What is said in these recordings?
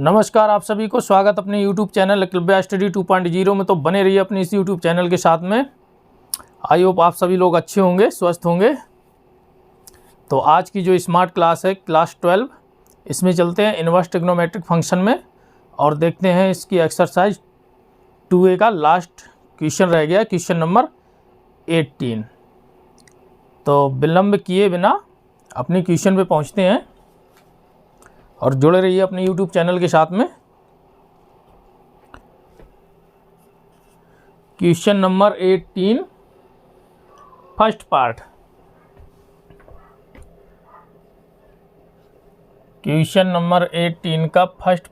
नमस्कार, आप सभी को स्वागत अपने YouTube चैनल एकलव्य स्टडी 2.0 में। तो बने रहिए अपने इस YouTube चैनल के साथ में। आई होप आप सभी लोग अच्छे होंगे, स्वस्थ होंगे। तो आज की जो स्मार्ट क्लास है क्लास 12, इसमें चलते हैं इनवर्स ट्रिग्नोमेट्रिक फंक्शन में और देखते हैं इसकी एक्सरसाइज 2A का लास्ट क्वेश्चन रह गया, क्वेश्चन नंबर 18। तो विलंब किए बिना अपने क्वेश्चन पे पहुँचते हैं और जुड़े रहिए अपने YouTube चैनल के साथ में। Question number 18 first part. Question number 18 का फर्स्ट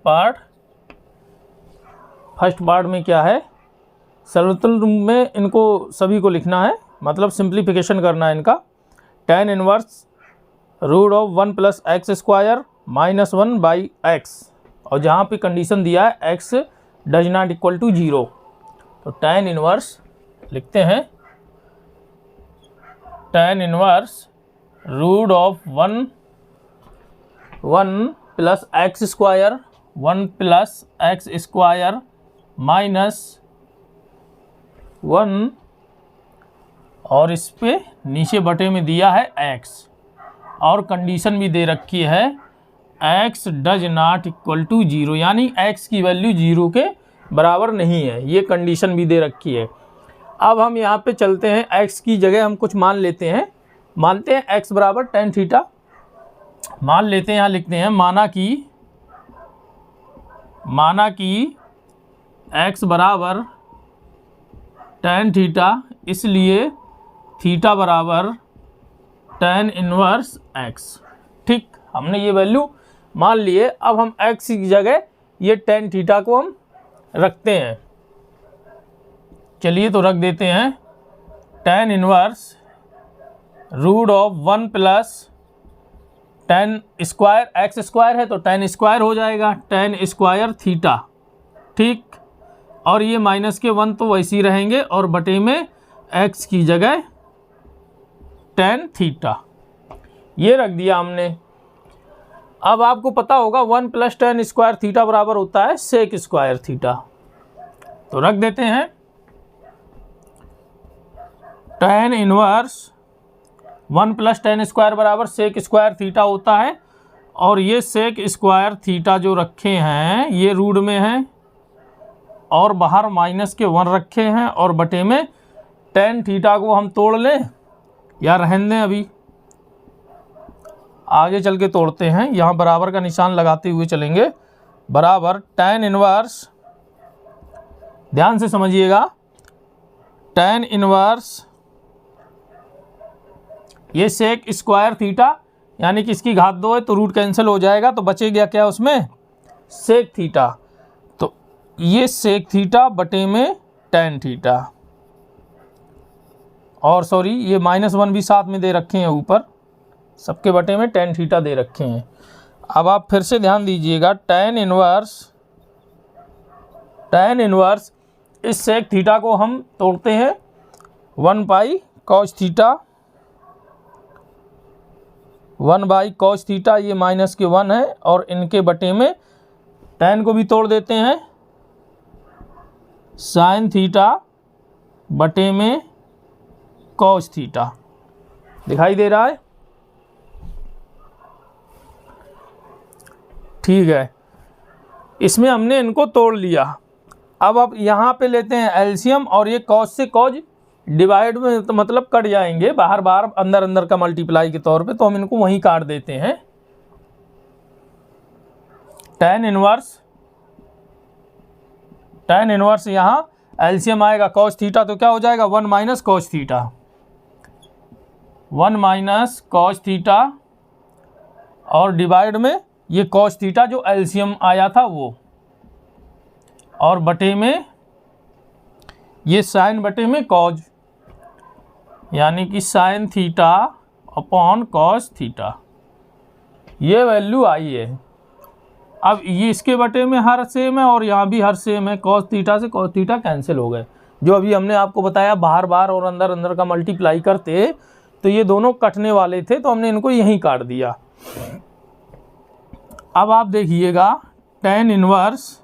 पार्ट में क्या है, सरल रूप में इनको सभी को लिखना है, मतलब सिंप्लीफिकेशन करना है इनका। tan inverse root of 1 plus x square minus 1 by x, और जहाँ पे कंडीशन दिया है x does not equal to 0, तो tan इनवर्स लिखते हैं। tan inverse root of 1 plus x square 1 plus x square minus 1, और इस पे नीचे बटे में दिया है x, और कंडीशन भी दे रखी है x does not equal to 0, यानी x की वैल्यू 0 के बराबर नहीं है, ये कंडीशन भी दे रखी है। अब हम यहाँ पे चलते हैं, x की जगह हम कुछ मान लेते हैं। मानते हैं x बराबर tan थीटा मान लेते हैं। यहाँ लिखते हैं माना कि x बराबर tan थीटा, इसलिए थीटा बराबर tan इनवर्स x। ठीक, हमने ये वैल्यू मान लिए। अब हम x की जगह ये tan थीटा को हम रखते हैं। चलिए तो रख देते हैं tan inverse root of 1 plus tan square, x square है तो tan स्क्वायर हो जाएगा, tan स्क्वायर थीटा। ठीक, और ये माइनस के 1 तो वैसे ही रहेंगे, और बटे में x की जगह tan थीटा, ये रख दिया हमने। अब आपको पता होगा 1 प्लस tan स्क्वायर थीटा बराबर होता है सेक स्क्वायर थीटा, तो रख देते हैं tan inverse 1 plus tan square बराबर सेक स्क्वायर थीटा होता है, और ये सेक स्क्वायर थीटा जो रखे हैं ये रूट में है, और बाहर माइनस के 1 रखे हैं, और बटे में tan थीटा को हम तोड़ लें या रहने दें, अभी आगे चल के तोड़ते हैं। यहाँ बराबर का निशान लगाते हुए चलेंगे। बराबर tan इनवर्स, ध्यान से समझिएगा, tan इनवर्स ये सेक स्क्वायर थीटा, यानी कि इसकी घात 2 है तो रूट कैंसिल हो जाएगा, तो बचेगा क्या उसमें, सेक थीटा। तो ये सेक थीटा बटे में tan थीटा, और सॉरी ये -1 भी साथ में दे रखे हैं, ऊपर सबके बटे में tan थीटा दे रखे हैं। अब आप फिर से ध्यान दीजिएगा, tan इनवर्स इस सेक थीटा को हम तोड़ते हैं 1 by cos theta, 1 by cos theta, ये माइनस के 1 है, और इनके बटे में tan को भी तोड़ देते हैं साइन थीटा बटे में कॉस थीटा। दिखाई दे रहा है? ठीक है, इसमें हमने इनको तोड़ लिया। अब आप यहाँ पे लेते हैं एलसीएम, और ये कॉस से कॉस डिवाइड में तो मतलब कट जाएंगे, बाहर बाहर अंदर अंदर का मल्टीप्लाई के तौर पे, तो हम इनको वहीं काट देते हैं। tan इनवर्स यहाँ एलसीएम आएगा कॉस थीटा, तो क्या हो जाएगा 1 minus cos theta, 1 minus cos theta, और डिवाइड में ये कॉस थीटा जो एलसीएम आया था वो, और बटे में ये साइन बटे में कॉज, यानी कि sine theta upon cos theta, ये वैल्यू आई है। अब ये इसके बटे में हर सेम है, और यहाँ भी हर सेम है, कॉस थीटा से कॉस थीटा कैंसिल हो गए। जो अभी हमने आपको बताया बाहर बाहर और अंदर अंदर का मल्टीप्लाई करते तो ये दोनों कटने वाले थे, तो हमने इनको यहीं काट दिया। अब आप देखिएगा tan इनवर्स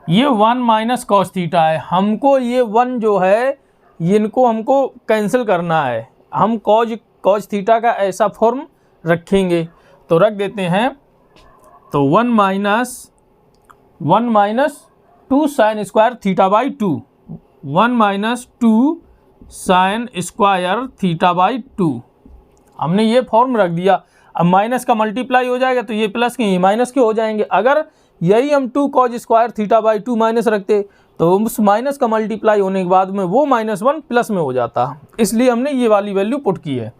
ये 1 माइनस कॉस थीटा है। हमको ये 1 जो है इनको हमको कैंसिल करना है। हम कॉज थीटा का ऐसा फॉर्म रखेंगे, तो रख देते हैं। तो 1 minus 2 sine square theta by 2, 1 minus 2 sine square theta by 2, हमने ये फॉर्म रख दिया। अब माइनस का मल्टीप्लाई हो जाएगा तो ये प्लस के ये माइनस के हो जाएंगे। अगर यही हम 2 cause square theta by 2 minus रखते तो उस माइनस का मल्टीप्लाई होने के बाद में वो -1 प्लस में हो जाता, इसलिए हमने ये वाली वैल्यू पुट की है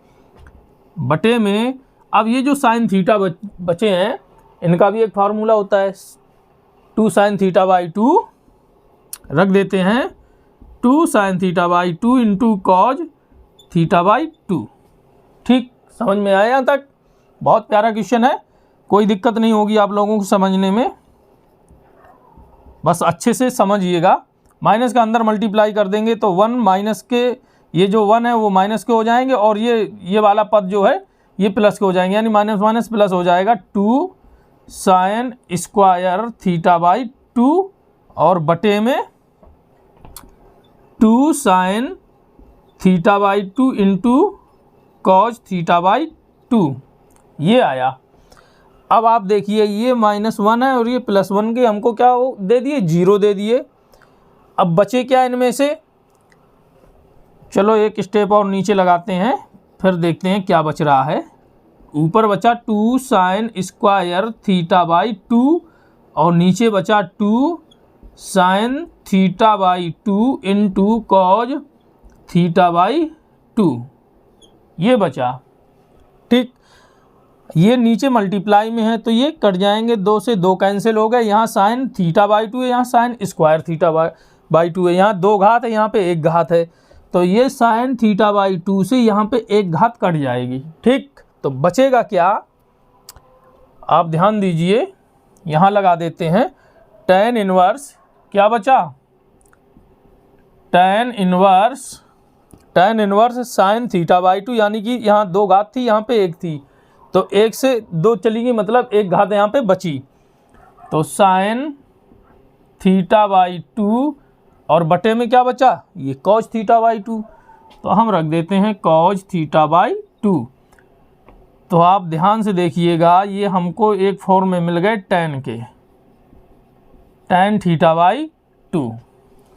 बटे में। अब ये जो साइन थीटा बचे हैं इनका भी एक फार्मूला होता है, 2 साइन थीटा बाई 2 रख देते हैं, 2 sine theta by 2 into cos theta by 2। ठीक, समझ में आया यहाँ तक? बहुत प्यारा क्वेश्चन है, कोई दिक्कत नहीं होगी आप लोगों को समझने में, बस अच्छे से समझिएगा। माइनस का अंदर मल्टीप्लाई कर देंगे तो 1 माइनस के ये जो 1 है वो माइनस के हो जाएंगे और ये वाला पद जो है ये प्लस के हो जाएंगे, यानी माइनस माइनस प्लस हो जाएगा। 2 साइन स्क्वायर थीटा बाई 2 और बटे में 2 sine theta by 2 into cos theta by 2, ये आया। अब आप देखिए ये -1 है और ये +1 के हमको क्या दे दिए, 0 दे दिए। अब बचे क्या इनमें से, चलो एक स्टेप और नीचे लगाते हैं फिर देखते हैं क्या बच रहा है। ऊपर बचा 2 साइन स्क्वायर थीटा बाई 2 और नीचे बचा 2 sine theta by 2 into cos theta by 2, ये बचा। ठीक, ये नीचे मल्टीप्लाई में है तो ये कट जाएंगे, 2 से 2 कैंसिल हो गए। यहाँ साइन थीटा बाई 2 है, यहाँ साइन स्क्वायर थीटा बाई 2 है, यहाँ 2 घात है, यहाँ पे 1 घात है, तो ये साइन थीटा बाई 2 से यहाँ पे 1 घात कट जाएगी। ठीक, तो बचेगा क्या, आप ध्यान दीजिए, यहाँ लगा देते हैं tan इनवर्स, क्या बचा, tan inverse sine theta by 2, यानी कि यहाँ 2 घात थी, यहाँ पे 1 थी, तो 1 से 2 चली गई, मतलब 1 घात यहाँ पे बची। तो साइन थीटा बाई 2 और बटे में क्या बचा, ये कॉज थीटा बाई 2, तो हम रख देते हैं कॉज थीटा बाई 2। तो आप ध्यान से देखिएगा, ये हमको एक फॉर्म में मिल गए tan के, tan थीटा बाई 2,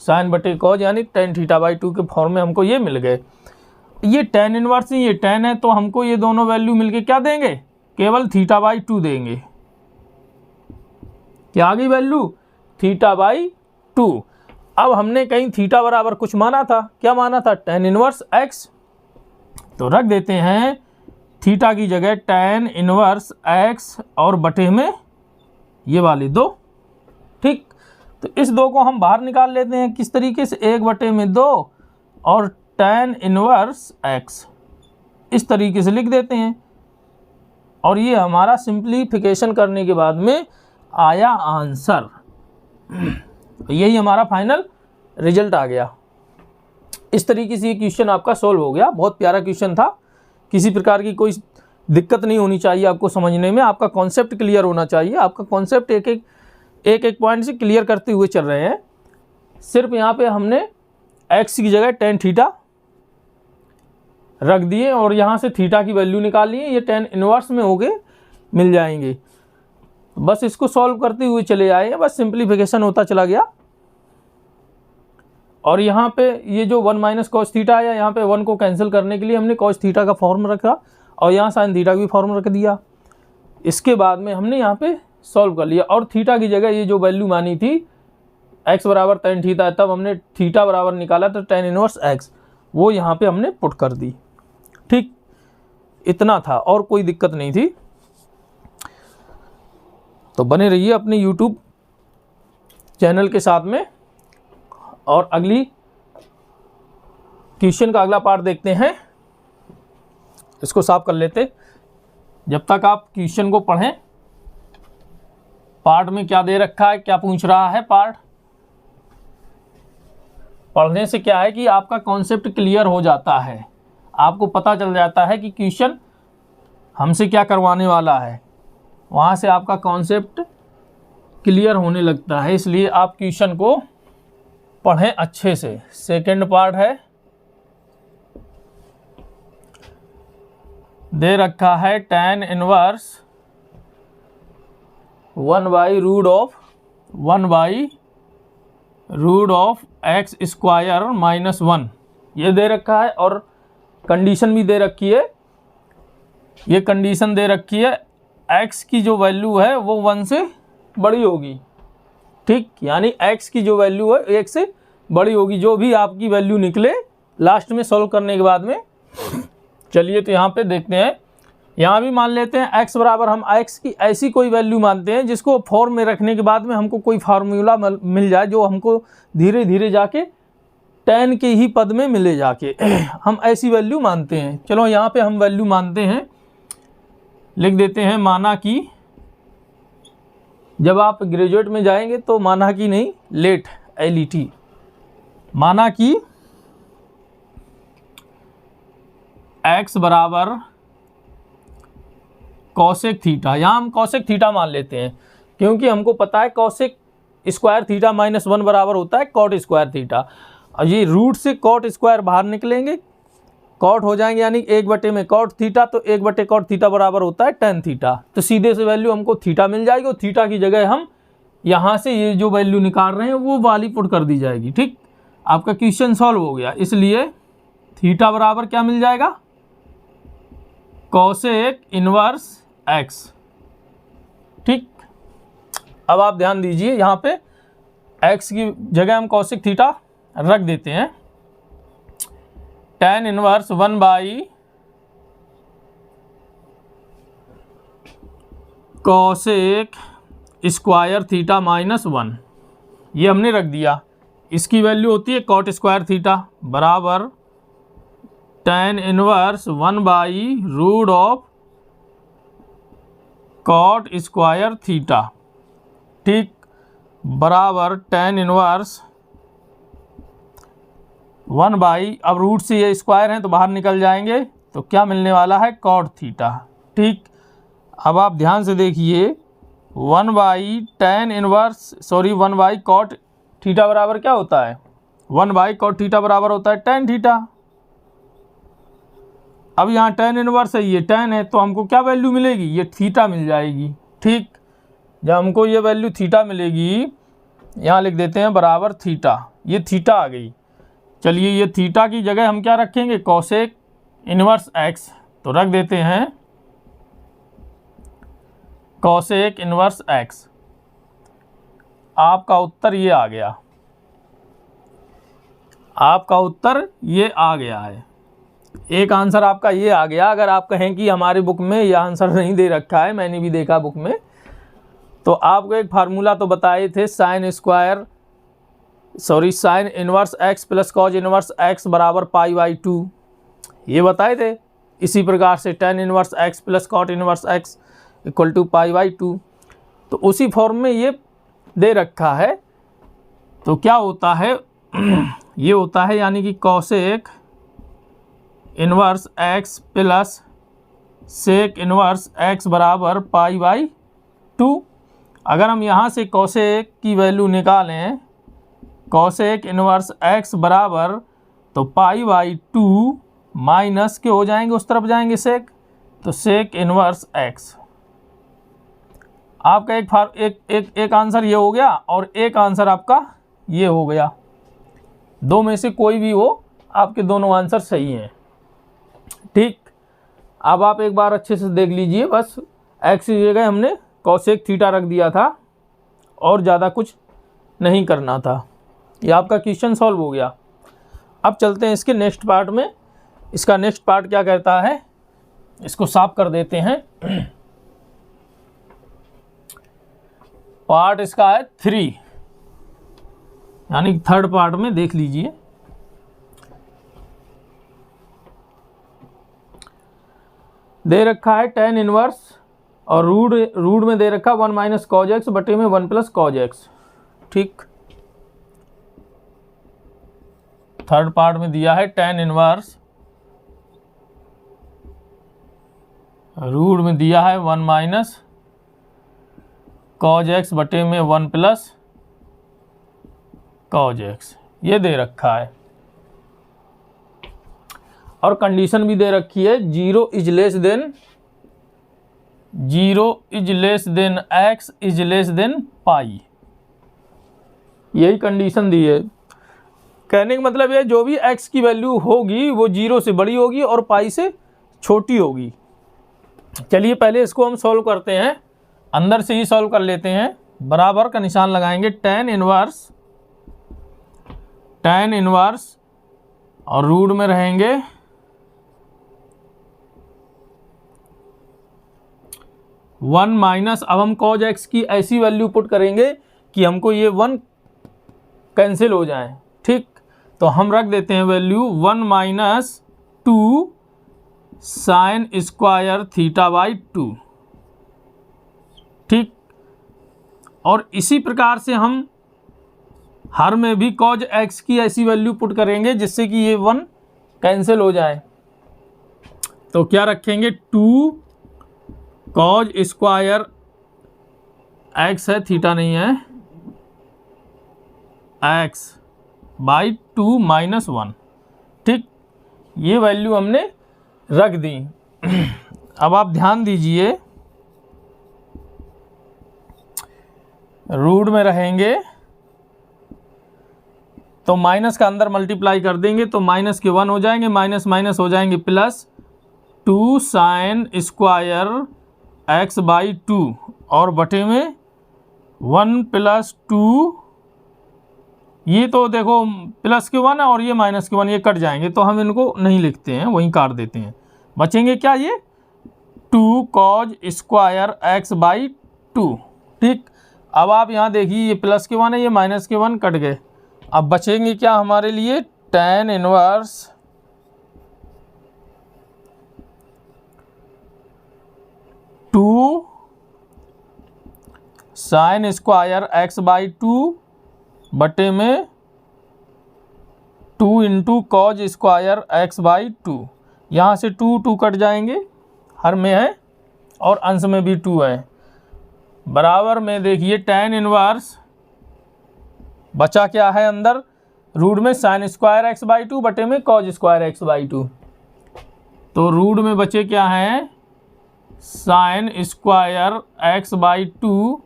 साइन बटे कॉज यानी tan थीटा बाई 2 के फॉर्म में हमको ये मिल गए। ये tan इनवर्स ये tan है, तो हमको ये दोनों वैल्यू मिलके क्या देंगे, केवल थीटा बाई 2 देंगे। क्या आ गई वैल्यू, थीटा बाई 2। अब हमने कहीं थीटा बराबर कुछ माना था, क्या माना था, tan इनवर्स x, तो रख देते हैं थीटा की जगह tan इनवर्स x और बटे में ये वाली 2। ठीक, तो इस 2 को हम बाहर निकाल लेते हैं, किस तरीके से, 1/2 और tan इनवर्स x इस तरीके से लिख देते हैं, और ये हमारा सिंप्लीफिकेशन करने के बाद में आया आंसर। यही हमारा फाइनल रिजल्ट आ गया। इस तरीके से ये क्वेश्चन आपका सॉल्व हो गया। बहुत प्यारा क्वेश्चन था, किसी प्रकार की कोई दिक्कत नहीं होनी चाहिए आपको समझने में, आपका कॉन्सेप्ट क्लियर होना चाहिए। आपका कॉन्सेप्ट एक पॉइंट से क्लियर करते हुए चल रहे हैं। सिर्फ यहाँ पे हमने x की जगह tan थीटा रख दिए और यहाँ से थीटा की वैल्यू निकाल लिए, ये tan इनवर्स में हो गए मिल जाएंगे। बस इसको सॉल्व करते हुए चले आए, बस सिंप्लीफिकेशन होता चला गया। और यहाँ पे ये जो 1 माइनस कॉस थीटा आया, यहाँ पे 1 को कैंसिल करने के लिए हमने कॉस थीटा का फॉर्म रखा और यहाँ साइन थीटा का भी फॉर्म रख दिया। इसके बाद में हमने यहाँ पे सॉल्व कर लिया और थीटा की जगह ये जो वैल्यू मानी थी x बराबर tan थीटा है, तब हमने थीटा बराबर निकाला तो tan इनवर्स x, वो यहाँ पे हमने पुट कर दी। ठीक, इतना था और कोई दिक्कत नहीं थी। तो बने रहिए अपने YouTube चैनल के साथ में, और अगली क्वेश्चन का अगला पार्ट देखते हैं। इसको साफ कर लेते, जब तक आप क्वेश्चन को पढ़ें। पार्ट में क्या दे रखा है, क्या पूछ रहा है पार्ट, पढ़ने से क्या है कि आपका कॉन्सेप्ट क्लियर हो जाता है, आपको पता चल जाता है कि क्वेश्चन हमसे क्या करवाने वाला है, वहाँ से आपका कॉन्सेप्ट क्लियर होने लगता है, इसलिए आप क्वेश्चन को पढ़ें अच्छे से। सेकंड पार्ट है, दे रखा है tan इनवर्स 1/√ऑफ x स्क्वायर माइनस 1, ये दे रखा है। और कंडीशन भी दे रखी है, ये कंडीशन दे रखी है x की जो वैल्यू है वो 1 से बड़ी होगी, ठीक, यानी x की जो वैल्यू है 1 से बड़ी होगी, जो भी आपकी वैल्यू निकले लास्ट में सॉल्व करने के बाद में। चलिए तो यहाँ पे देखते हैं, यहाँ भी मान लेते हैं x बराबर, हम x की ऐसी कोई वैल्यू मानते हैं जिसको फॉर्म में रखने के बाद में हमको कोई फार्मूला मिल जाए जो हमको धीरे धीरे जाके tan के ही पद में मिले जाके हम ऐसी वैल्यू मानते हैं। चलो यहाँ पे हम वैल्यू मानते हैं, लिख देते हैं माना कि, जब आप ग्रेजुएट में जाएंगे तो माना कि नहीं, लेट LET, माना कि x बराबर कॉसेक थीटा, यहाँ हम कॉसेक थीटा मान लेते हैं क्योंकि हमको पता है कॉसेक स्क्वायर थीटा माइनस 1 बराबर होता है कॉट स्क्वायर थीटा। और ये रूट से कॉट स्क्वायर बाहर निकलेंगे, कॉट हो जाएंगे, यानी 1/में कॉट थीटा, तो 1/, कॉट थीटा बराबर होता है tan थीटा। तो सीधे से वैल्यू हमको थीटा मिल जाएगी और थीटा की जगह हम यहाँ से ये जो वैल्यू निकाल रहे हैं वो वाली पुट कर दी जाएगी, ठीक। आपका क्वेश्चन सॉल्व हो गया। इसलिए थीटा बराबर क्या मिल जाएगा, कॉसेक इनवर्स x, ठीक। अब आप ध्यान दीजिए, यहाँ पे x की जगह हम कॉसेक थीटा रख देते हैं, tan इनवर्स 1/कॉसेक स्क्वायर थीटा माइनस 1, ये हमने रख दिया। इसकी वैल्यू होती है कॉट स्क्वायर थीटा बराबर tan इनवर्स 1/√ऑफ कॉट स्क्वायर थीटा, ठीक, बराबर tan इनवर्स 1/, अब रूट से ये स्क्वायर हैं तो बाहर निकल जाएंगे, तो क्या मिलने वाला है, कॉट थीटा, ठीक। अब आप ध्यान से देखिए, 1/tan कॉट थीटा बराबर क्या होता है, 1/कॉट थीटा बराबर होता है tan थीटा। अब यहाँ tan इनवर्स है, ये tan है, तो हमको क्या वैल्यू मिलेगी, ये थीटा मिल जाएगी, ठीक। जब हमको ये वैल्यू थीटा मिलेगी, यहाँ लिख देते हैं बराबर थीटा, ये थीटा आ गई। चलिए ये थीटा की जगह हम क्या रखेंगे, कॉसेक इनवर्स x, तो रख देते हैं कॉसेक इनवर्स x। आपका उत्तर ये आ गया, आपका उत्तर ये आ गया है। एक आंसर आपका ये आ गया। अगर आप कहें कि हमारे बुक में ये आंसर नहीं दे रखा है, मैंने भी देखा बुक में, तो आपको एक फार्मूला तो बताए थे, sine inverse x plus cos inverse x बराबर π/2, ये बताए थे। इसी प्रकार से tan inverse x plus cot inverse x equal to π/2, तो उसी फॉर्म में ये दे रखा है। तो क्या होता है ये होता है, यानी कि cosec inverse x plus sec inverse x बराबर π/2। अगर हम यहाँ से कॉसेक की वैल्यू निकालें, कॉसेक इनवर्स x बराबर, तो π/2 माइनस के हो जाएंगे, उस तरफ जाएंगे सेक, तो सेक इनवर्स x। आपका एक आंसर ये हो गया और एक आंसर आपका ये हो गया। दो में से कोई भी हो, आपके दोनों आंसर सही हैं, ठीक। अब आप एक बार अच्छे से देख लीजिए, बस x की जगह हमने कॉसेक थीटा रख दिया था और ज़्यादा कुछ नहीं करना था। ये आपका क्वेश्चन सॉल्व हो गया। अब चलते हैं इसके नेक्स्ट पार्ट में। इसका नेक्स्ट पार्ट क्या कहता है, इसको साफ कर देते हैं। पार्ट इसका है 3, यानी थर्ड पार्ट में देख लीजिए। दे रखा है tan इनवर्स और रूट में दे रखा 1 माइनस कॉज एक्स बटे में 1 प्लस कॉज एक्स, ठीक। थर्ड पार्ट में दिया है tan इनवर्स, रूट में दिया है 1 माइनस कॉज एक्स बटे में 1 प्लस कॉज एक्स, ये दे रखा है। और कंडीशन भी दे रखी है 0 is less than x is less than pi, यही कंडीशन दी है। कहने का मतलब है जो भी x की वैल्यू होगी वो 0 से बड़ी होगी और पाई से छोटी होगी। चलिए पहले इसको हम सॉल्व करते हैं, अंदर से ही सॉल्व कर लेते हैं। बराबर का निशान लगाएंगे, tan इनवर्स और रूट में रहेंगे 1 माइनस, अब हम cos x की ऐसी वैल्यू पुट करेंगे कि हमको ये 1 कैंसिल हो जाए, ठीक। तो हम रख देते हैं value 1 minus 2 sine square theta by 2, ठीक। और इसी प्रकार से हम हर में भी cos x की ऐसी वैल्यू पुट करेंगे जिससे कि ये 1 कैंसिल हो जाए। तो क्या रखेंगे, 2 cos स्क्वायर x है, थीटा नहीं है, x बाई 2 माइनस 1, ठीक। ये वैल्यू हमने रख दी। अब आप ध्यान दीजिए, रूट में रहेंगे तो माइनस का अंदर मल्टीप्लाई कर देंगे तो माइनस के 1 हो जाएंगे, माइनस माइनस हो जाएंगे plus 2 sine square x by 2 और बटे में 1 प्लस 2, ये तो देखो प्लस के 1 है और ये माइनस के 1, ये कट जाएंगे तो हम इनको नहीं लिखते हैं, वहीं काट देते हैं। बचेंगे क्या, ये 2 cos स्क्वायर x बाई 2, ठीक। अब आप यहाँ देखिए ये प्लस के 1 है, ये माइनस के 1 कट गए। अब बचेंगे क्या हमारे लिए, tan inverse 2 sine square x by 2 बटे में 2 into cos square x by 2, यहाँ से 2 कट जाएंगे, हर में है और अंश में भी 2 है। बराबर में देखिए tan इनवर्स बचा क्या है अंदर, रूट में साइन स्क्वायर x बाई 2 बटे में कॉज स्क्वायर x बाई 2, तो रूट में बचे क्या है, साइन स्क्वायर x बाई 2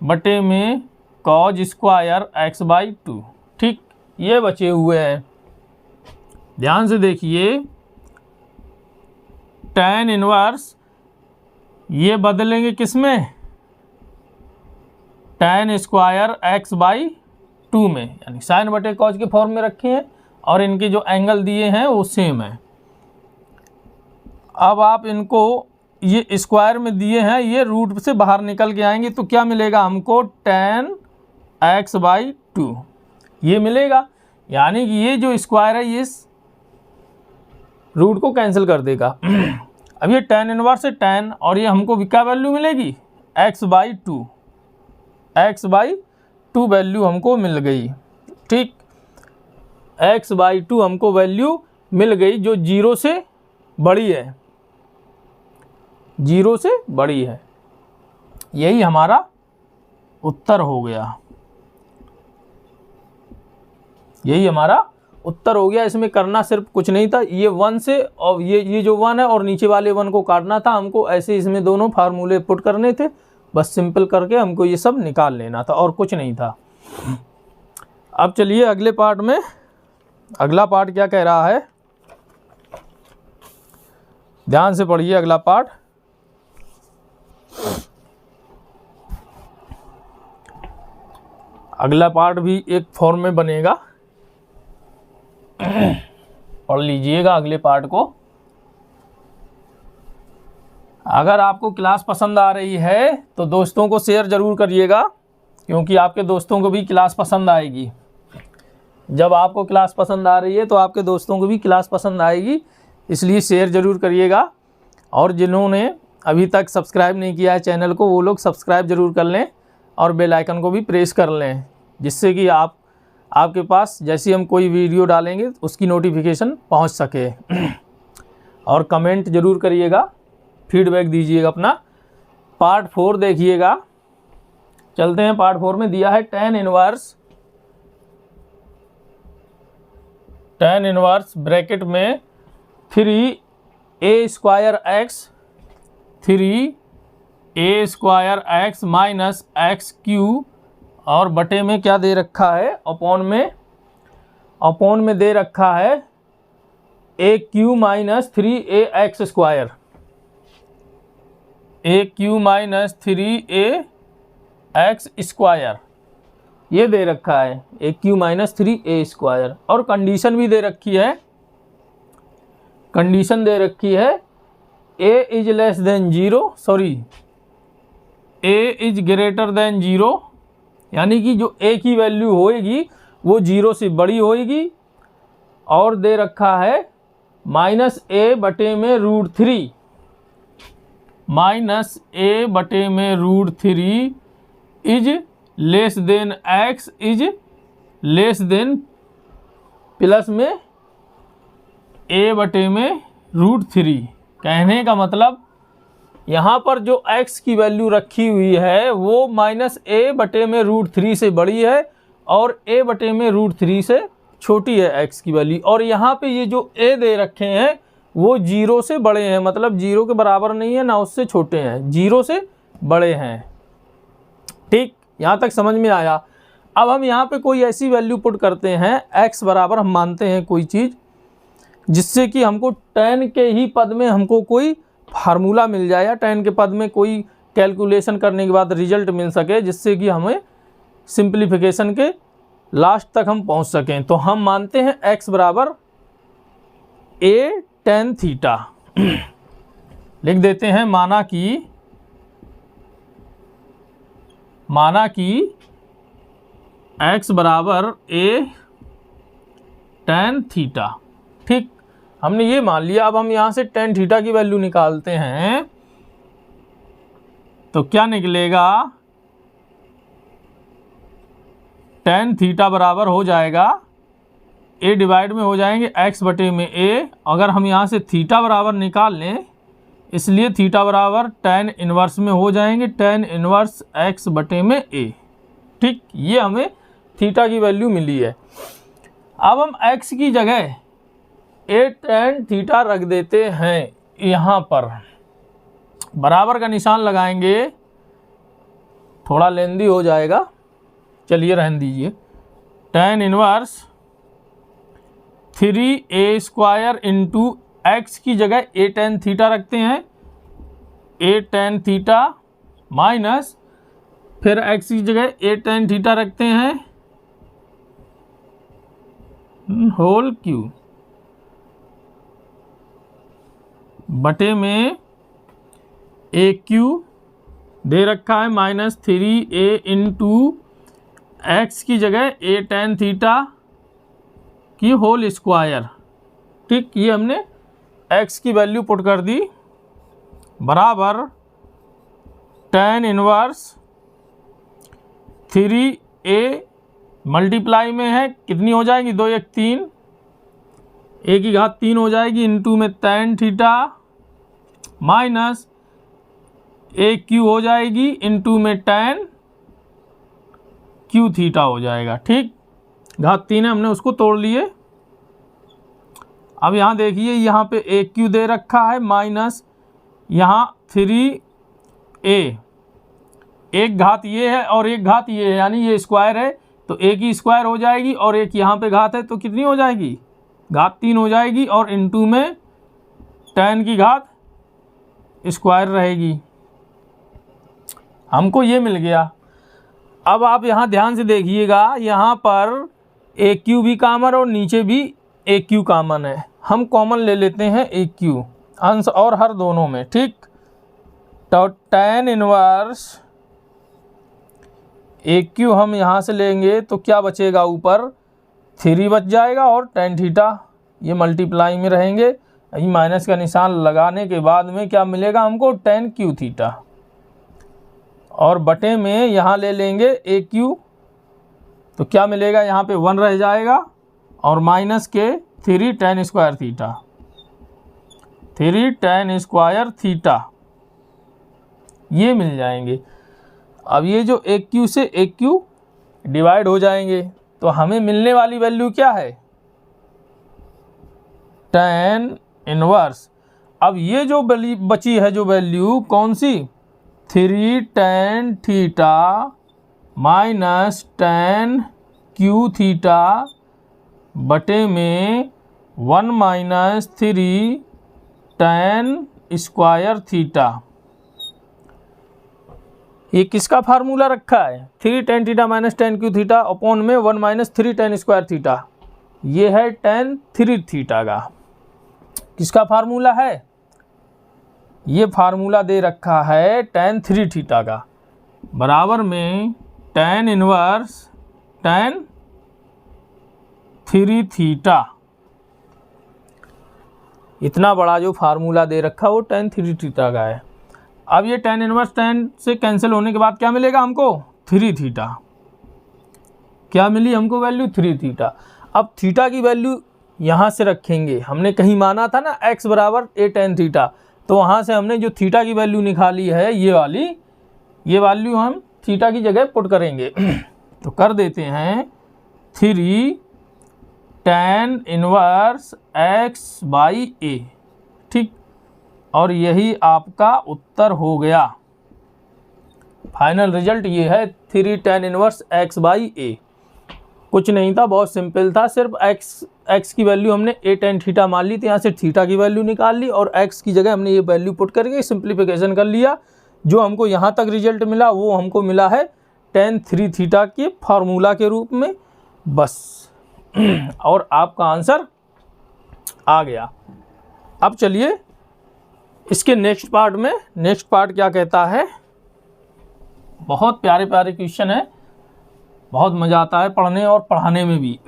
बटे में कॉज स्क्वायर x बाई 2, ठीक। ये बचे हुए हैं। ध्यान से देखिए, tan इनवर्स ये बदलेंगे किस में, tan स्क्वायर x बाई 2 में, यानी साइन बटे कॉज के फॉर्म में रखे हैं और इनके जो एंगल दिए हैं वो सेम है। अब आप इनको ये स्क्वायर में दिए हैं, ये रूट से बाहर निकल के आएंगे तो क्या मिलेगा हमको, tan x बाई 2 ये मिलेगा, यानी कि ये जो स्क्वायर है ये रूट को कैंसिल कर देगा। अब ये tan इनवर्स है tan, और ये हमको क्या वैल्यू मिलेगी, x बाई 2 वैल्यू हमको मिल गई, ठीक। x बाई 2 हमको वैल्यू मिल गई जो 0 से बड़ी है, 0 से बड़ी है। यही हमारा उत्तर हो गया, यही हमारा उत्तर हो गया। इसमें करना सिर्फ कुछ नहीं था, ये 1 से और ये जो 1 है और नीचे वाले 1 को काटना था हमको, ऐसे इसमें दोनों फार्मूले पुट करने थे, बस सिंपल करके हमको ये सब निकाल लेना था और कुछ नहीं था। अब चलिए अगले पार्ट में, अगला पार्ट क्या कह रहा है, ध्यान से पढ़िए अगला पार्ट। अगला पार्ट भी एक फॉर्म में बनेगा, पढ़ लीजिएगा अगले पार्ट को। अगर आपको क्लास पसंद आ रही है तो दोस्तों को शेयर ज़रूर करिएगा, क्योंकि आपके दोस्तों को भी क्लास पसंद आएगी। जब आपको क्लास पसंद आ रही है तो आपके दोस्तों को भी क्लास पसंद आएगी, इसलिए शेयर ज़रूर करिएगा। और जिन्होंने अभी तक सब्सक्राइब नहीं किया है चैनल को, वो लोग सब्सक्राइब ज़रूर कर लें और बेल आइकन को भी प्रेस कर लें, जिससे कि आपके पास जैसे हम कोई वीडियो डालेंगे उसकी नोटिफिकेशन पहुंच सके। और कमेंट ज़रूर करिएगा, फीडबैक दीजिएगा अपना। पार्ट 4 देखिएगा, चलते हैं पार्ट 4 में। दिया है tan इनवर्स ब्रैकेट में 3a² माइनस x³ और बटे में क्या दे रखा है, अपॉन में दे रखा है a³ minus 3ax², a³ minus 3ax², ये दे रखा है a³ माइनस 3a²। और कंडीशन भी दे रखी है, कंडीशन दे रखी है a is less then 0, sorry a is greater than 0, यानी कि जो a की वैल्यू होएगी वो 0 से बड़ी होएगी। और दे रखा है -a बटे में √3, -a/√3 is less then x is less then plus में a/√3। कहने का मतलब यहाँ पर जो x की वैल्यू रखी हुई है वो -a/√3 से बड़ी है और a/√3 से छोटी है x की वैल्यू। और यहाँ पे ये जो a दे रखे हैं वो 0 से बड़े हैं, मतलब 0 के बराबर नहीं है ना उससे छोटे हैं, 0 से बड़े हैं। ठीक, यहाँ तक समझ में आया। अब हम यहाँ पे कोई ऐसी वैल्यू पुट करते हैं, x बराबर हम मानते हैं कोई चीज़ जिससे कि हमको tan के ही पद में हमको कोई फार्मूला मिल जाए, या tan के पद में कोई कैलकुलेशन करने के बाद रिजल्ट मिल सके, जिससे कि हमें सिंप्लीफिकेशन के लास्ट तक हम पहुँच सकें। तो हम मानते हैं x बराबर a tan थीटा। लिख देते हैं माना कि x बराबर a tan थीटा। ठीक, हमने ये मान लिया। अब हम यहाँ से tan थीटा की वैल्यू निकालते हैं तो क्या निकलेगा, tan थीटा बराबर हो जाएगा a डिवाइड में हो जाएंगे x बटे में a। अगर हम यहाँ से थीटा बराबर निकाल लें, इसलिए थीटा बराबर tan इनवर्स में हो जाएंगे, tan इनवर्स x बटे में a। ठीक, ये हमें थीटा की वैल्यू मिली है। अब हम x की जगह a tan थीटा रख देते हैं, यहाँ पर बराबर का निशान लगाएंगे, थोड़ा लेंदी हो जाएगा, चलिए रहने दीजिए। tan inverse 3a² into x की जगह a tan थीटा रखते हैं, a tan थीटा माइनस फिर x की जगह a tan थीटा रखते हैं होल क्यूब बटे में a³ दे रखा है -3a इंटू x की जगह a tan थीटा की होल स्क्वायर। ठीक, ये हमने x की वैल्यू पुट कर दी, बराबर tan इनवर्स 3a मल्टीप्लाई में है, कितनी हो जाएगी, 2 1 3, a की घात 3 हो जाएगी, इंटू में tan थीटा माइनस a³ हो जाएगी, इंटू में tan q थीटा हो जाएगा। ठीक, घात 3 है, हमने उसको तोड़ लिए। अब यहाँ देखिए, यहाँ पे a³ दे रखा है माइनस यहाँ 3a, एक घात ये है और एक घात ये है, यानी ये स्क्वायर है तो a की स्क्वायर हो जाएगी, और एक यहाँ पे घात है तो कितनी हो जाएगी, घात 3 हो जाएगी, और इंटू में tan की घात स्क्वायर रहेगी। हमको ये मिल गया। अब आप यहाँ ध्यान से देखिएगा, यहाँ पर a³ भी कॉमन और नीचे भी a³ कॉमन है, हम कॉमन ले लेते हैं a³ अंश और हर दोनों में। ठीक, तो tan इनवर्स a³ हम यहाँ से लेंगे तो क्या बचेगा, ऊपर 3 बच जाएगा, और tan थीटा ये मल्टीप्लाई में रहेंगे। ये माइनस का निशान लगाने के बाद में क्या मिलेगा हमको, tan q थीटा, और बटे में यहाँ ले लेंगे a³ तो क्या मिलेगा, यहाँ पे 1 रह जाएगा, और माइनस के 3 tan square theta, 3 tan square theta ये मिल जाएंगे। अब ये जो एक क्यू से एक क्यू डिवाइड हो जाएंगे, तो हमें मिलने वाली वैल्यू क्या है, tan इनवर्स। अब ये जो बची है जो वैल्यू कौन सी, 3 tan theta minus tan Q theta बटे में 1 माइनस 3 tan स्क्वायर थीटा। ये किसका फार्मूला रखा है, 3 tan theta minus tan Q theta upon में 1 माइनस 3 tan स्क्वायर थीटा। ये है tan 3 थीटा का किसका फार्मूला है, ये फार्मूला दे रखा है tan 3 थीटा का, बराबर में tan इनवर्स tan 3 थीटा। इतना बड़ा जो फार्मूला दे रखा वो tan 3 थीटा का है। अब ये tan इनवर्स tan से कैंसिल होने के बाद क्या मिलेगा हमको, 3 थीटा। क्या मिली हमको वैल्यू, 3 थीटा। अब थीटा की वैल्यू यहाँ से रखेंगे, हमने कहीं माना था ना x बराबर a tan थीटा, तो वहाँ से हमने जो थीटा की वैल्यू निकाली है ये वाली, ये वैल्यू हम थीटा की जगह पुट करेंगे। तो कर देते हैं 3 tan inverse x by a, ठीक। और यही आपका उत्तर हो गया। फाइनल रिजल्ट ये है 3 tan inverse x by a। कुछ नहीं था, बहुत सिंपल था, सिर्फ x की वैल्यू हमने a tan थीटा मान ली थी, यहाँ से थीटा की वैल्यू निकाल ली और x की जगह हमने ये वैल्यू पुट करके सिंप्लीफिकेशन कर लिया। जो हमको यहाँ तक रिजल्ट मिला वो हमको मिला है tan 3 थीटा के फार्मूला के रूप में, बस। और आपका आंसर आ गया। अब चलिए इसके नेक्स्ट पार्ट में, नेक्स्ट पार्ट क्या कहता है, बहुत प्यारे प्यारे क्वेश्चन है, बहुत मज़ा आता है पढ़ने और पढ़ाने में भी।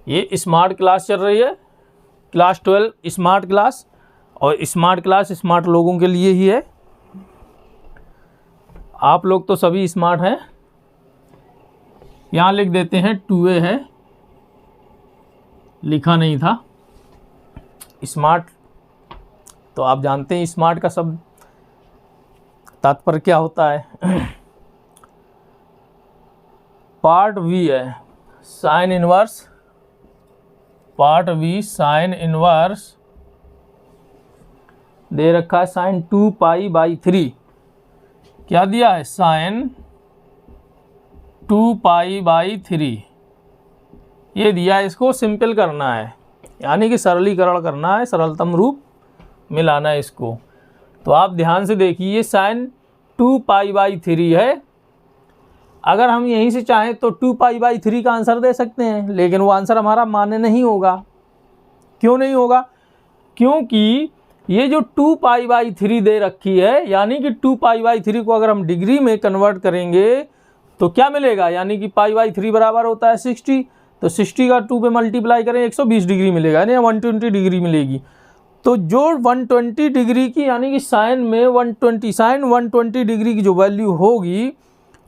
ये स्मार्ट क्लास चल रही है, क्लास 12 स्मार्ट क्लास, और स्मार्ट क्लास स्मार्ट लोगों के लिए ही है। आप लोग तो सभी स्मार्ट हैं। यहाँ लिख देते हैं 2A है, लिखा नहीं था। स्मार्ट तो आप जानते हैं स्मार्ट का सब तात्पर्य क्या होता है। पार्ट V है sine inverse, part V sine inverse दे रखा है साइन 2 पाई बाई 3। क्या दिया है, साइन 2 पाई बाई 3 ये दिया है। इसको सिंपल करना है, यानी कि सरलीकरण करना है, सरलतम रूप मिलाना है इसको। तो आप ध्यान से देखिए, साइन 2 पाई बाई 3 है। अगर हम यहीं से चाहें तो 2 पाई बाई 3 का आंसर दे सकते हैं, लेकिन वो आंसर हमारा मान्य नहीं होगा। क्यों नहीं होगा, क्योंकि ये जो 2 पाई बाई 3 दे रखी है, यानी कि 2 पाई बाई 3 को अगर हम डिग्री में कन्वर्ट करेंगे तो क्या मिलेगा, यानी कि पाई बाई 3 बराबर होता है 60। तो 60 का 2 पे मल्टीप्लाई करें 120 डिग्री मिलेगा, यानी 120 डिग्री मिलेगी। तो जो 120 डिग्री की, यानी कि साइन में 120, साइन 120 डिग्री की जो वैल्यू होगी,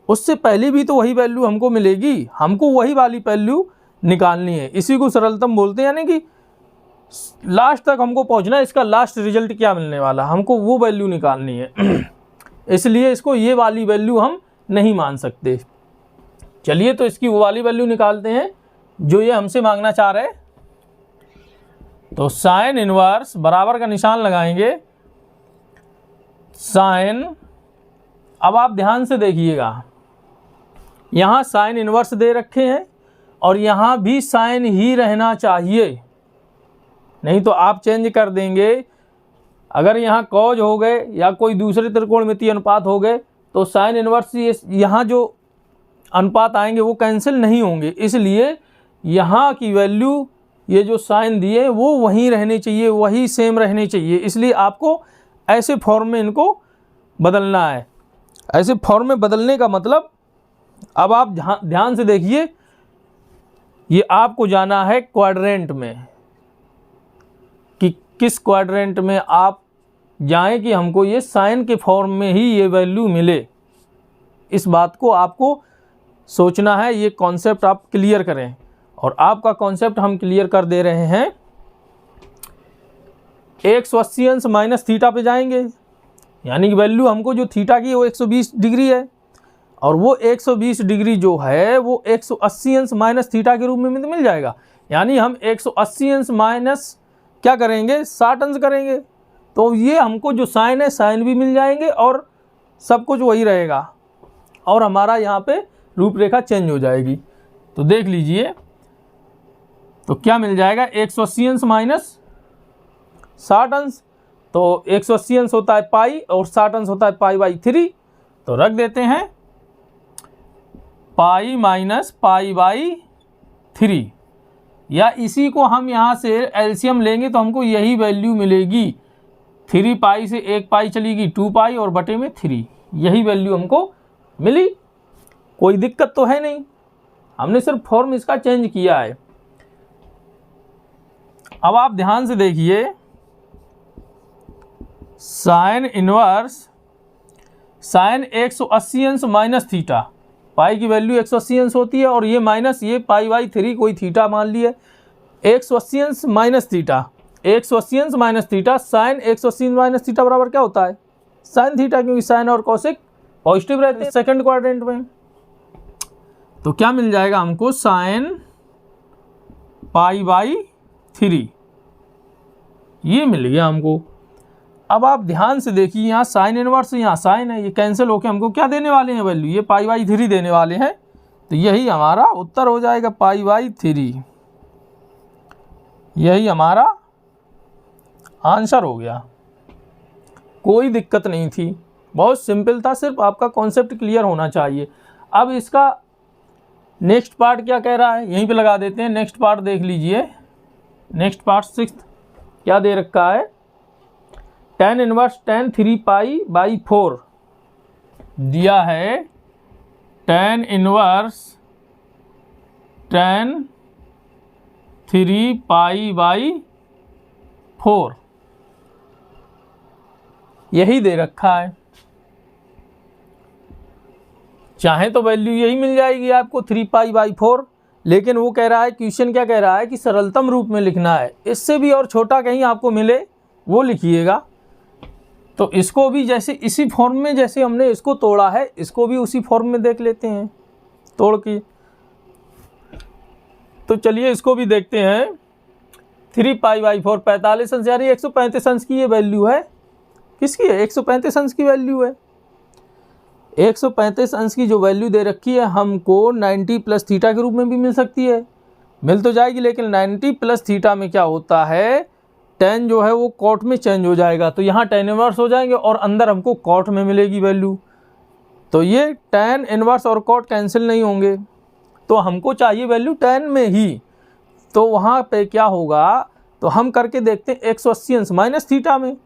उससे पहले भी तो वही वैल्यू हमको मिलेगी। हमको वही वाली वैल्यू निकालनी है, इसी को सरलतम बोलते हैं। यानी कि लास्ट तक हमको पहुंचना है, इसका लास्ट रिजल्ट क्या मिलने वाला, हमको वो वैल्यू निकालनी है। इसलिए इसको ये वाली वैल्यू हम नहीं मान सकते। चलिए तो इसकी वो वाली वैल्यू निकालते हैं जो ये हमसे मांगना चाह रहे हैं। तो साइन इनवर्स बराबर का निशान लगाएंगे, साइन, अब आप ध्यान से देखिएगा, यहाँ साइन इनवर्स दे रखे हैं और यहाँ भी साइन ही रहना चाहिए, नहीं तो आप चेंज कर देंगे। अगर यहाँ कॉज हो गए या कोई दूसरे त्रिकोणमितीय अनुपात हो गए तो साइन इनवर्स यहाँ जो अनुपात आएंगे वो कैंसिल नहीं होंगे। इसलिए यहाँ की वैल्यू, ये जो साइन दिए वो वहीं रहने चाहिए, वही सेम रहने चाहिए। इसलिए आपको ऐसे फॉर्म में इनको बदलना है। ऐसे फॉर्म में बदलने का मतलब, अब आप ध्यान से देखिए, ये आपको जाना है क्वाड्रेंट में, कि किस क्वाड्रेंट में आप जाएं कि हमको ये साइन के फॉर्म में ही ये वैल्यू मिले। इस बात को आपको सोचना है, ये कॉन्सेप्ट आप क्लियर करें। और आपका कॉन्सेप्ट हम क्लियर कर दे रहे हैं। 180 अंश माइनस थीटा पे जाएंगे, यानी कि वैल्यू हमको जो थीटा की वो 120 डिग्री है, और वो 120 डिग्री जो है वो 180 अंश माइनस थीटा के रूप में मिल जाएगा। यानी हम 180 अंश माइनस क्या करेंगे, 60 अंश करेंगे, तो ये हमको जो साइन है साइन भी मिल जाएंगे और सब कुछ वही रहेगा, और हमारा यहाँ पे रूपरेखा चेंज हो जाएगी। तो देख लीजिए, तो क्या मिल जाएगा, 180 अंश माइनस 60 अंश, तो 180 अंश होता है पाई और 60 अंश होता है पाई बाई 3, तो रख देते हैं पाई माइनस पाई बाई 3, या इसी को हम यहाँ से एलसीएम लेंगे तो हमको यही वैल्यू मिलेगी। 3 पाई से 1 पाई चलेगी 2 पाई और बटे में 3, यही वैल्यू हमको मिली। कोई दिक्कत तो है नहीं, हमने सिर्फ फॉर्म इसका चेंज किया है। अब आप ध्यान से देखिए, साइन इनवर्स साइन 180 अंश माइनस थीटा, पाई की वैल्यू 180 अंश होती है और ये माइनस ये पाई बाई 3 कोई थीटा मान लिए, 180 अंश माइनस थीटा, 180 अंश minus theta, sine 180 minus theta बराबर क्या होता है, साइन थीटा, क्योंकि साइन और कोसेक पॉजिटिव रहते हैं सेकंड क्वाड्रेंट में। तो क्या मिल जाएगा हमको, साइन पाई बाई 3, ये मिल गया हमको। अब आप ध्यान से देखिए, यहाँ साइन इनवर्स, यहाँ साइन है, ये कैंसिल होके हमको क्या देने वाले हैं वैल्यू, ये पाई बाई 3 देने वाले हैं, तो यही हमारा उत्तर हो जाएगा, पाई बाई 3, यही हमारा आंसर हो गया। कोई दिक्कत नहीं थी, बहुत सिंपल था, सिर्फ आपका कॉन्सेप्ट क्लियर होना चाहिए। अब इसका नेक्स्ट पार्ट क्या कह रहा है, यहीं पे लगा देते हैं, नेक्स्ट पार्ट देख लीजिए। नेक्स्ट पार्ट 6 क्या दे रखा है, tan inverse tan 3 pi by 4 दिया है, tan inverse tan 3 pi by 4 यही दे रखा है। चाहे तो वैल्यू यही मिल जाएगी आपको 3 पाई बाई 4, लेकिन वो कह रहा है, क्वेश्चन क्या कह रहा है कि सरलतम रूप में लिखना है, इससे भी और छोटा कहीं आपको मिले वो लिखिएगा। तो इसको भी जैसे इसी फॉर्म में जैसे हमने इसको तोड़ा है, इसको भी उसी फॉर्म में देख लेते हैं तोड़ के। तो चलिए इसको भी देखते हैं। 3 पाई बाई 4 45 अंश, यानी 135 अंश की ये वैल्यू है, किसकी है, 135 अंश की वैल्यू है। 135 अंश की जो वैल्यू दे रखी है हमको 90 प्लस थीटा के रूप में भी मिल सकती है, मिल तो जाएगी, लेकिन 90 प्लस थीटा में क्या होता है, tan जो है वो कॉट में चेंज हो जाएगा, तो यहाँ tan इनवर्स हो जाएंगे और अंदर हमको कॉट में मिलेगी वैल्यू। तो ये tan इनवर्स और कॉट कैंसिल नहीं होंगे, तो हमको चाहिए वैल्यू tan में ही। तो वहाँ पे क्या होगा, तो हम करके देखते हैं 180 अंश माइनस थीटा में,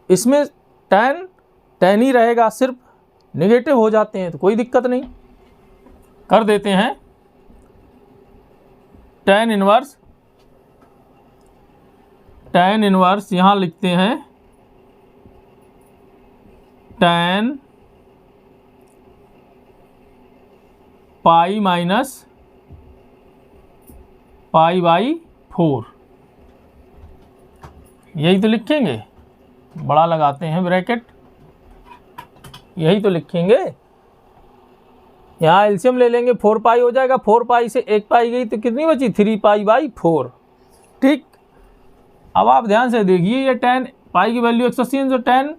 इसमें tan ही रहेगा, सिर्फ नेगेटिव हो जाते हैं तो कोई दिक्कत नहीं, कर देते हैं tan इनवर्स यहाँ लिखते हैं tan pi minus pi by 4, यही तो लिखेंगे, बड़ा लगाते हैं ब्रैकेट, यही तो लिखेंगे। यहाँ एलसीएम ले लेंगे, 4 पाई हो जाएगा, 4 पाई से 1 पाई गई तो कितनी बची, 3 पाई बाई 4, ठीक। अब आप ध्यान से देखिए, ये tan पाई की वैल्यू 180 अंश, tan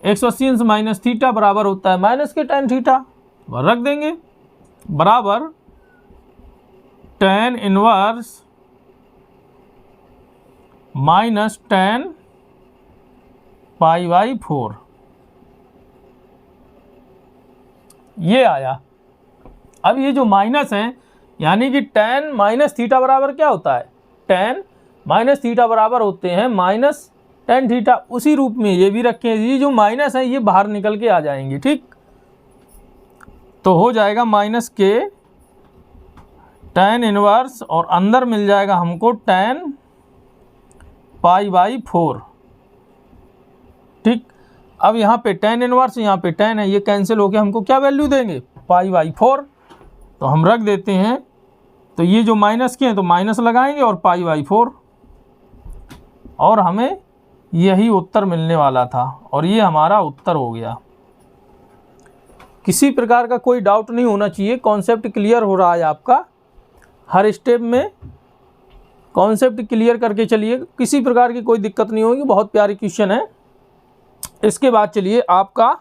180 अंश माइनस थीटा बराबर होता है माइनस के tan थीटा, रख देंगे बराबर tan inverse minus tan pi by 4, ये आया। अब ये जो माइनस है, यानी कि tan माइनस थीटा बराबर क्या होता है, tan माइनस थीटा बराबर होते हैं माइनस tan थीटा, उसी रूप में ये भी रखें, ये जो माइनस है ये बाहर निकल के आ जाएंगे, ठीक। तो हो जाएगा माइनस के tan इनवर्स और अंदर मिल जाएगा हमको tan पाई बाई 4, ठीक। अब यहाँ पे tan इनवर्स, यहाँ पे tan है, ये कैंसिल होके हमको क्या वैल्यू देंगे, पाई बाई 4, तो हम रख देते हैं। तो ये जो माइनस के हैं तो माइनस लगाएंगे और पाई बाई 4, और हमें यही उत्तर मिलने वाला था और ये हमारा उत्तर हो गया। किसी प्रकार का कोई डाउट नहीं होना चाहिए, कॉन्सेप्ट क्लियर हो रहा है आपका। हर स्टेप में कॉन्सेप्ट क्लियर करके चलिए, किसी प्रकार की कोई दिक्कत नहीं होगी। बहुत प्यारी क्वेश्चन है। इसके बाद चलिए आपका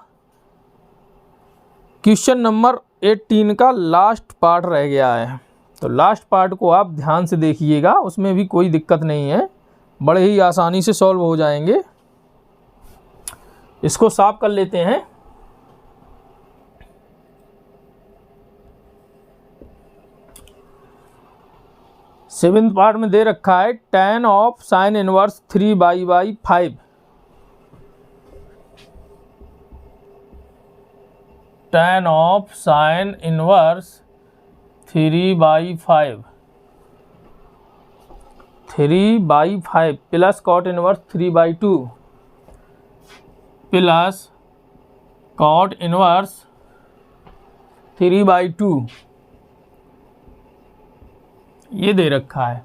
क्वेश्चन नंबर 18 का लास्ट पार्ट रह गया है। तो लास्ट पार्ट को आप ध्यान से देखिएगा, उसमें भी कोई दिक्कत नहीं है, बड़े ही आसानी से सॉल्व हो जाएंगे। इसको साफ कर लेते हैं। सेवेंथ पार्ट में दे रखा है tan of sine inverse 3/5। tan of sine inverse 3/5 plus cot inverse 3/2 plus cot inverse 3/2 ये दे रखा है,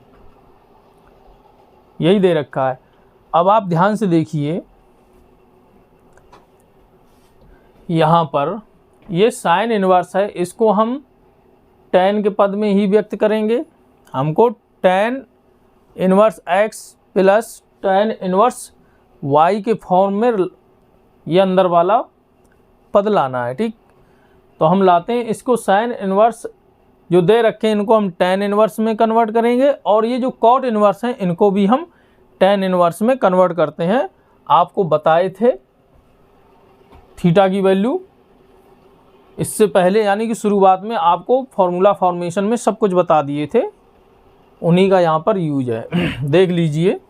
यही दे रखा है। अब आप ध्यान से देखिए, यहाँ पर ये साइन इनवर्स है, इसको हम tan के पद में ही व्यक्त करेंगे। हमको tan inverse x plus tan inverse y के फॉर्म में ये अंदर वाला पद लाना है, ठीक। तो हम लाते हैं इसको साइन इनवर्स जो दे रखे हैं इनको हम tan इनवर्स में कन्वर्ट करेंगे, और ये जो कॉट इनवर्स हैं इनको भी हम tan इनवर्स में कन्वर्ट करते हैं। आपको बताए थे थीटा की वैल्यू इससे पहले, यानी कि शुरुआत में आपको फॉर्मूला फॉर्मेशन में सब कुछ बता दिए थे, उन्हीं का यहाँ पर यूज है। देख लीजिए,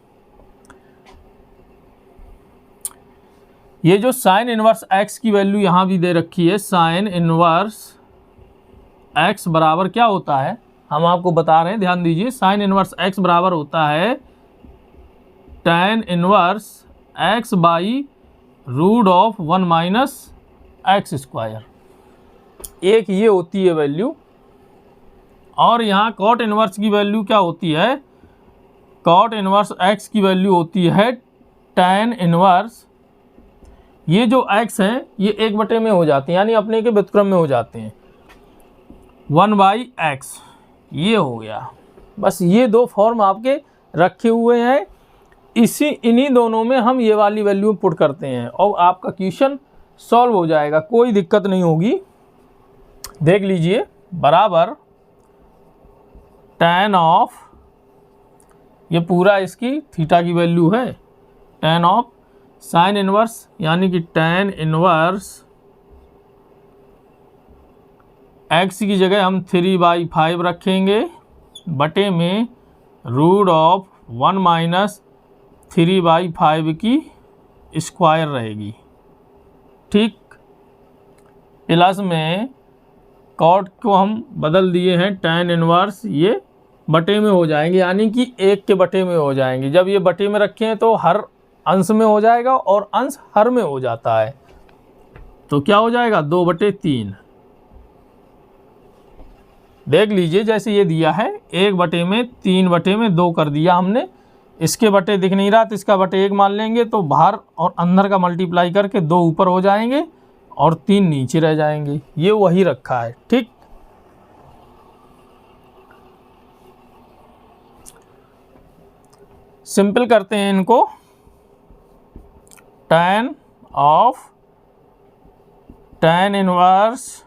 ये जो साइन इनवर्स x की वैल्यू यहाँ भी दे रखी है, साइन इनवर्स x बराबर क्या होता है हम आपको बता रहे हैं, ध्यान दीजिए। साइन इनवर्स x बराबर होता है tan inverse x by root of 1 minus x square, एक ये होती है वैल्यू। और यहाँ कॉट इनवर्स की वैल्यू क्या होती है, कॉट इनवर्स x की वैल्यू होती है tan इनवर्स, ये जो x हैं ये 1/, में हो जाते हैं, यानी अपने के व्युत्क्रम में हो जाते हैं, 1/x, ये हो गया। बस ये दो फॉर्म आपके रखे हुए हैं, इन्हीं दोनों में हम ये वाली वैल्यू पुट करते हैं और आपका क्वेश्चन सॉल्व हो जाएगा, कोई दिक्कत नहीं होगी। देख लीजिए, बराबर tan ऑफ, ये पूरा इसकी थीटा की वैल्यू है, tan ऑफ साइन इनवर्स, यानी कि tan इनवर्स x की जगह हम 3/5 रखेंगे, बटे में रूट ऑफ 1 माइनस 3/5 की स्क्वायर रहेगी, ठीक। प्लस में कॉट को हम बदल दिए हैं tan इनवर्स, ये बटे में हो जाएंगे, यानी कि 1 के बटे में हो जाएंगे। जब ये बटे में रखे हैं तो हर अंश में हो जाएगा और अंश हर में हो जाता है, तो क्या हो जाएगा 2/3। देख लीजिए, जैसे ये दिया है 1/3/2 कर दिया हमने, इसके बटे दिख नहीं रहा तो इसका बटे 1 मान लेंगे, तो बाहर और अंदर का मल्टीप्लाई करके 2 ऊपर हो जाएंगे और 3 नीचे रह जाएंगे, ये वही रखा है, ठीक। सिंपल करते हैं इनको, tan ऑफ tan इनवर्स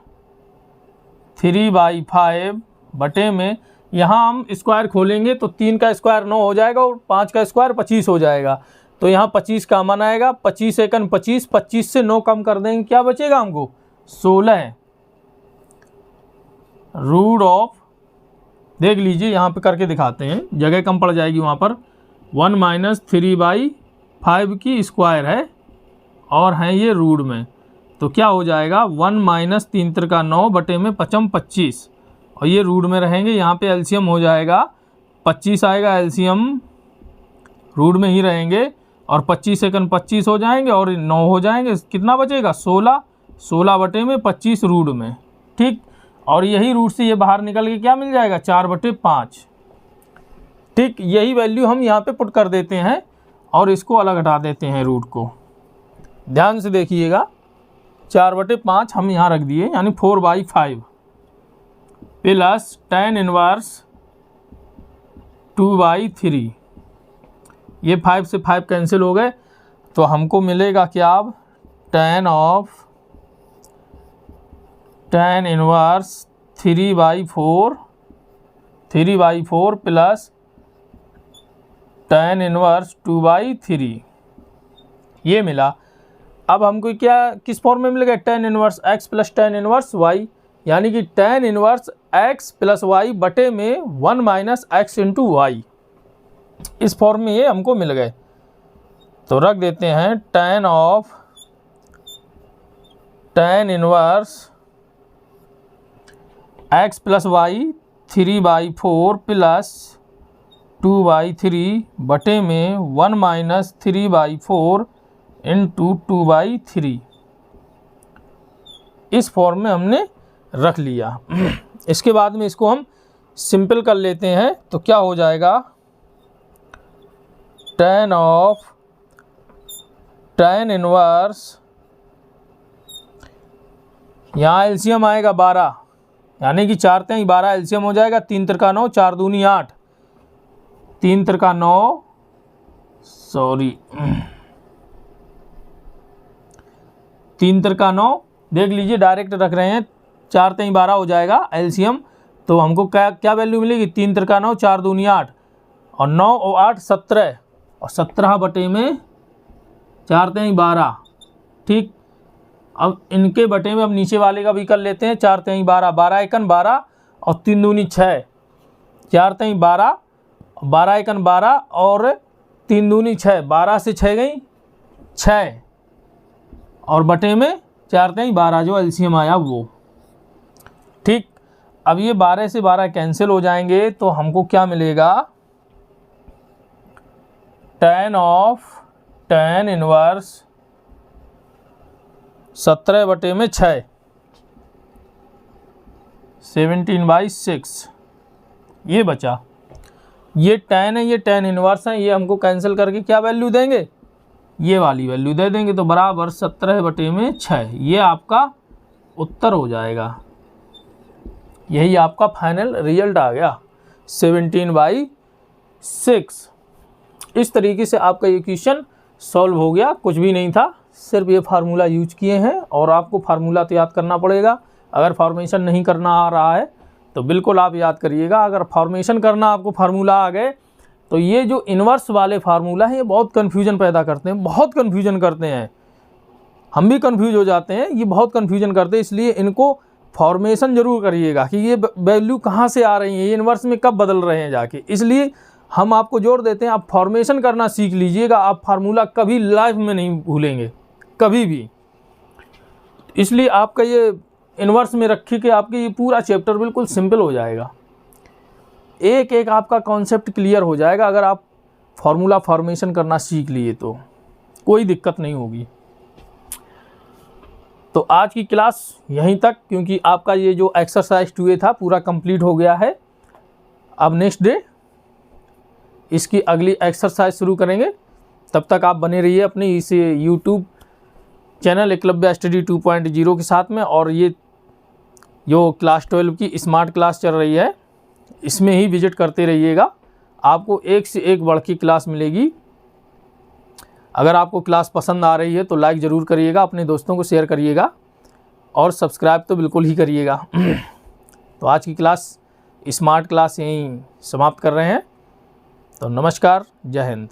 3/5 बटे में, यहाँ हम स्क्वायर खोलेंगे तो 3 का स्क्वायर 9 हो जाएगा और 5 का स्क्वायर 25 हो जाएगा, तो यहाँ 25 कॉमन आएगा, 25 एकन 25, 25 से 9 कम कर देंगे, क्या बचेगा हमको 16 रूट ऑफ, देख लीजिए यहाँ पे करके दिखाते हैं, जगह कम पड़ जाएगी वहाँ पर, 1 माइनस 3/5 की स्क्वायर है और हैं ये रूट में, तो क्या हो जाएगा 1 माइनस 3 त्रिका 9 बटे में 5 25, और ये रूट में रहेंगे, यहाँ पे एलसीएम हो जाएगा 25 आएगा, एलसीएम रूट में ही रहेंगे और 25 एकन 25 हो जाएंगे और 9 हो जाएंगे, कितना बचेगा 16, 16 बटे में 25 रूट में, ठीक। और यही रूट से ये बाहर निकल के क्या मिल जाएगा 4/5, ठीक। यही वैल्यू हम यहाँ पे पुट कर देते हैं और इसको अलग हटा देते हैं रूट को। ध्यान से देखिएगा, 4/5 हम यहाँ रख दिए, यानी 4/5 प्लस tan इनवर्स 2/3। ये 5 से 5 कैंसिल हो गए, तो हमको मिलेगा क्या अब, tan inverse 3/4 plus tan inverse 2/3, ये मिला। अब हमको क्या किस फॉर्म में मिलेगा, tan inverse x plus tan inverse y, यानी कि tan inverse x plus y बटे में 1 माइनस x इंटू वाई, इस फॉर्म में ये हमको मिल गए। तो रख देते हैं tan inverse x plus y 3/4 plus 2/3 बटे में 1 माइनस 3/4 इंटू 2/3, इस फॉर्म में हमने रख लिया। इसके बाद में इसको हम सिंपल कर लेते हैं, तो क्या हो जाएगा, tan इनवर्स, यहाँ एलसीएम आएगा 12, यानी कि 4 3 12 एलसीएम हो जाएगा, 3 3 9, 4 दूनी 8, 3 3 9, सॉरी 3 3 9, देख लीजिए डायरेक्ट रख रहे हैं, 4 3 12 हो जाएगा एलसीएम। तो हमको क्या वैल्यू मिलेगी, 3 3 9, 4 दूनी 8 और 9 और 8 17, और 17 बटे में 4 3 12, ठीक। अब इनके बटे में अब नीचे वाले का भी कर लेते हैं, 4 3 12, 12 एकन 12 और 3 दूनी 6, 4 3 12, 12 एकन 12 और 3 दूनी 6, 12 से 6 गई 6, और बटे में 4 3 12 जो एलसीएम आया वो, ठीक। अब ये 12 से 12 कैंसिल हो जाएंगे, तो हमको क्या मिलेगा, tan इनवर्स 17 बटे में 6, 17/6, ये बचा। ये tan है, ये tan इनवर्स है, ये हमको कैंसिल करके क्या वैल्यू देंगे, ये वाली वैल्यू दे देंगे, तो बराबर 17 बटे में 6, ये आपका उत्तर हो जाएगा। यही आपका फाइनल रिजल्ट आ गया, 17/6। इस तरीके से आपका ये क्वेश्चन सॉल्व हो गया, कुछ भी नहीं था, सिर्फ ये फार्मूला यूज किए हैं, और आपको फार्मूला तो याद करना पड़ेगा। अगर फॉर्मेशन नहीं करना आ रहा है तो बिल्कुल आप याद करिएगा, अगर फॉर्मेशन करना आपको फार्मूला आ गए, तो ये जो इन्वर्स वाले फार्मूला हैं ये बहुत कन्फ्यूजन पैदा करते हैं, बहुत कन्फ्यूजन करते हैं, हम भी कन्फ्यूज हो जाते हैं, ये बहुत कन्फ्यूजन करते हैं। इसलिए इनको फॉर्मेशन जरूर करिएगा कि ये वैल्यू कहाँ से आ रही है, ये इन्वर्स में कब बदल रहे हैं जाके। इसलिए हम आपको जोर देते हैं, आप फॉर्मेशन करना सीख लीजिएगा, आप फार्मूला कभी लाइफ में नहीं भूलेंगे, कभी भी। इसलिए आपका ये इन्वर्स में रखी के आपके ये पूरा चैप्टर बिल्कुल सिंपल हो जाएगा, एक एक आपका कॉन्सेप्ट क्लियर हो जाएगा। अगर आप फार्मूला फॉर्मेशन करना सीख लिए तो कोई दिक्कत नहीं होगी। तो आज की क्लास यहीं तक, क्योंकि आपका ये जो एक्सरसाइज 2A था पूरा कंप्लीट हो गया है। अब नेक्स्ट डे इसकी अगली एक्सरसाइज शुरू करेंगे, तब तक आप बने रहिए अपने इस यूट्यूब चैनल एकलव्य स्टडी 2.0 के साथ में। और ये जो क्लास 12 की स्मार्ट क्लास चल रही है, इसमें ही विजिट करते रहिएगा, आपको एक से एक बढ़ की क्लास मिलेगी। अगर आपको क्लास पसंद आ रही है तो लाइक ज़रूर करिएगा, अपने दोस्तों को शेयर करिएगा, और सब्सक्राइब तो बिल्कुल ही करिएगा। तो आज की क्लास स्मार्ट क्लास यहीं समाप्त कर रहे हैं। तो नमस्कार, जय हिंद।